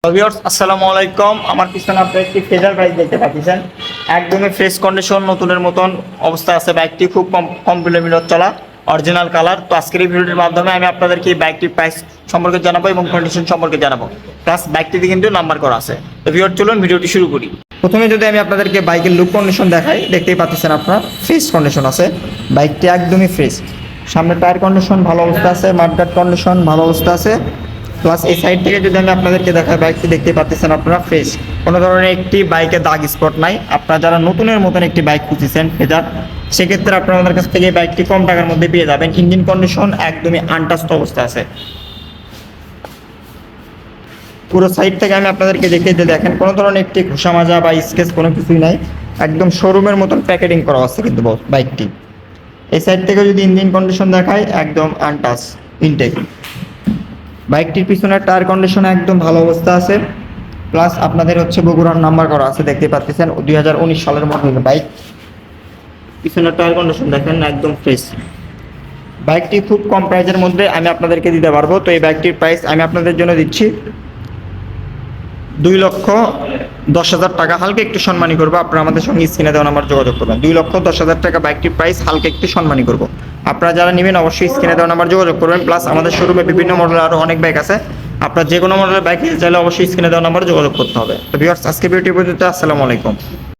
Viewers আসসালামু আলাইকুম। আমার পিছনে আপনারা একটি ফেজার বাইক দেখতে পাচ্ছেন, একদমই ফ্রেশ কন্ডিশন, নতুনের মতন অবস্থা আছে। বাইকটি খুব কম কিলোমিটার চলা, অরিজিনাল কালার। তো আজকের এই ভিডিওটির মাধ্যমে আমি আপনাদেরকে এই বাইকটির প্রাইস সম্পর্কে জানাবো এবং কন্ডিশন সম্পর্কে জানাবো, প্লাস বাইকটিতে কিন্তু নাম্বার করা আছে। তো ভিউয়ার চলুন ভিডিওটি শুরু করি। প্রথমে যদি আমি আপনাদেরকে বাইকের লুক কন্ডিশন দেখাই, দেখতেই পাচ্ছেন আপনারা ফ্রেশ কন্ডিশন আছে, বাইকটি একদমই ফ্রেশ। সামনে টায়ার কন্ডিশন ভালো অবস্থা আছে, মাডগার্ড কন্ডিশন ভালো অবস্থা আছে। প্লাস এই সাইড থেকে যদি আমি আপনাদেরকে দেখাই, বাইকটি দেখতে পাচ্ছেন আপনারা ফ্রেশ, কোনো ধরনের একটি বাইকে দাগ স্পট নাই। আপনারা যারা নতুনের মতন একটি বাইক খুঁজছেন ফেজার, সেক্ষেত্রে আপনারা আমাদের কাছ থেকে এই বাইকটি কম টাকার মধ্যে পেয়ে যাবেন। ইঞ্জিন কন্ডিশন একদমই আনটাচড অবস্থা আছে। পুরো সাইড থেকে আমি আপনাদেরকে দেখিয়ে দিয়ে দেখেন, কোনো ধরনের একটি ঘষা মাজা বা স্কেচ কোনো কিছুই নাই, একদম শোরুমের মতন প্যাকেটিং করা আছে কিন্তু বাইকটি। এই সাইড থেকে যদি ইঞ্জিন কন্ডিশন দেখায়, একদম আনটাচ ইনটেক। বাইকটির পিছনের টায়ার কন্ডিশন একদম ভালো অবস্থা আছে, প্লাস আপনাদের বগুড়ার নাম্বার করা আছে, দেখতে পাচ্ছেন 2019 সালের মডেলের বাইক। পিছনের টায়ার কন্ডিশন দেখেন একদম ফ্রেশ। বাইকটি খুব কম প্রাইসের মধ্যে আমি আপনাদেরকে দিতে পারবো। তো এই বাইকটির প্রাইস আমি আপনাদের জন্য দিচ্ছি 2,10,000 টাকা। হালকা একটু সম্মানী করবো, আপনারা আমাদের সঙ্গে স্ক্রিনে দেওয়া নাম্বার যোগাযোগ করবেন। 2,10,000 টাকা বাইকটির প্রাইস, হালকা একটু সম্মানী করবো। আপনারা যারা নেবেন অবশ্যই স্ক্রিনে দেওয়া নাম্বার যোগাযোগ করবেন। প্লাস আমাদের শোরুমে বিভিন্ন মডেলের আরও অনেক বাইক আছে, আপনারা যে কোনো মডেলের বাইক নিতে চাইলে অবশ্যই স্ক্রিনে দেওয়া নাম্বার যোগাযোগ করতে হবে। তো ভিউয়ার্স, আজকে ভিডিওটি পর্যন্ত। আসসালামু আলাইকুম।